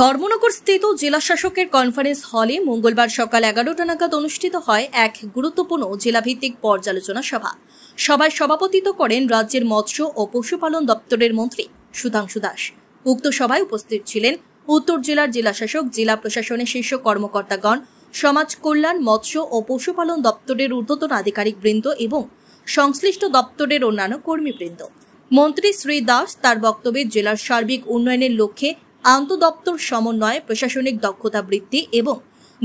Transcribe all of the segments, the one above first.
ধর্মনগর স্থিত জেলা শাসকের কনফারেন্স হলে মঙ্গলবার সকাল 11টা নাগাদ অনুষ্ঠিত হয় এক গুরুত্বপূর্ণ জেলাভিত্তিক পর্যালোচনা সভা। সভায় সভাপতিত্ব করেন রাজ্যের মৎস্য ও পশুপালন দপ্তরের মন্ত্রী সুধাংশু দাস। উক্ত সভায় উপস্থিত ছিলেন উত্তর জেলার জেলাশাসক, জেলা প্রশাসনের শীর্ষ কর্মকর্তাগণ, সমাজ কল্যাণ, মৎস্য ও পশুপালন দপ্তরের ঊর্ধ্বতন আধিকারিকবৃন্দ এবং সংশ্লিষ্ট দপ্তরের অন্যান্য কর্মীবৃন্দ। মন্ত্রী শ্রী দাস তার বক্তব্যে জেলার সার্বিক উন্নয়নের লক্ষ্যে আন্তঃদপ্তর সমন্বয়, প্রশাসনিক দক্ষতা বৃদ্ধি এবং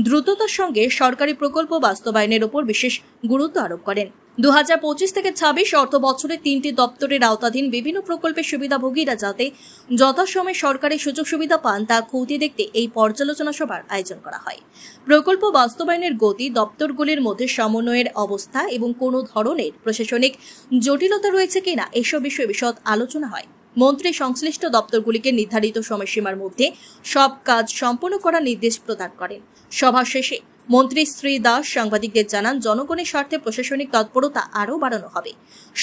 দ্রুততার সঙ্গে সরকারি প্রকল্প বাস্তবায়নের উপর বিশেষ গুরুত্ব আরোপ করেন। 2025 থেকে 26 অর্থ বছরে 3টি দপ্তরের আওতাধীন বিভিন্ন প্রকল্পের সুবিধাভোগীরা যাতে যথাসময়ে সরকারি সুযোগ সুবিধা পান তা খতিয়ে দেখতে এই পর্যালোচনা সভার আয়োজন করা হয়। প্রকল্প বাস্তবায়নের গতি, দপ্তরগুলির মধ্যে সমন্বয়ের অবস্থা এবং কোনো ধরনের প্রশাসনিক জটিলতা রয়েছে কিনা এসব বিষয়ে বিশদ আলোচনা হয়। মন্ত্রী সংশ্লিষ্ট দপ্তরগুলিকে নির্ধারিত সময়সীমার মধ্যে সব কাজ সম্পন্ন করার নির্দেশ প্রদান করেন। সভা শেষে মন্ত্রী শ্রী দাস সাংবাদিকদের জানান, জনগণের স্বার্থে প্রশাসনিক তৎপরতা আরও বাড়ানো হবে।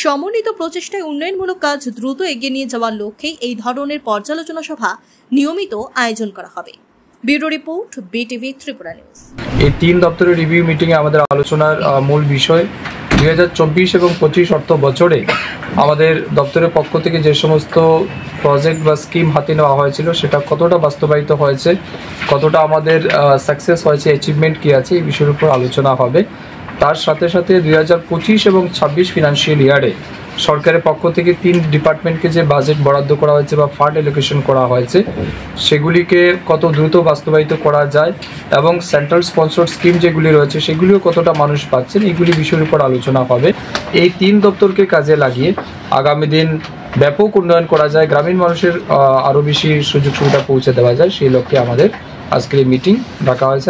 সমন্বিত প্রচেষ্টায় উন্নয়নমূলক কাজ দ্রুত এগিয়ে নিয়ে যাওয়ার লক্ষ্যেই এই ধরনের পর্যালোচনা সভা নিয়মিত আয়োজন করা হবে। Bureau report, BTV Tripura news. এই 3 দপ্তরের রিভিউ মিটিং এ আমাদের আলোচনার মূল বিষয় 2024 এবং 25 অর্থ বছরে আমাদের দপ্তরের পক্ষ থেকে যে সমস্ত প্রজেক্ট বা স্কিম হাতে নেওয়া হয়েছিল সেটা কতটা বাস্তবায়িত হয়েছে, কতটা আমাদের সাকসেস হয়েছে, অ্যাচিভমেন্ট কী আছে, এই বিষয়ের উপর আলোচনা হবে। তার সাথে সাথে 2025 এবং 26 ফিনান্সিয়াল ইয়ারে সরকারের পক্ষ থেকে 3 ডিপার্টমেন্টকে যে বাজেট বরাদ্দ করা হয়েছে বা ফান্ড অ্যালোকেশন করা হয়েছে সেগুলিকে কত দ্রুত বাস্তবায়িত করা যায় এবং সেন্ট্রাল স্পন্সর্ড স্কিম যেগুলি রয়েছে সেগুলিও কতটা মানুষ পাচ্ছেন, এইগুলি বিষয়ের উপর আলোচনা হবে। এই 3 দপ্তরকে কাজে লাগিয়ে আগামী দিন ব্যাপক উন্নয়ন করা যায়, গ্রামীণ মানুষের আরও বেশি সুযোগ সুবিধা পৌঁছে দেওয়া যায়, সেই লক্ষ্যে আমাদের আজকের এই মিটিং ডাকা হয়েছে।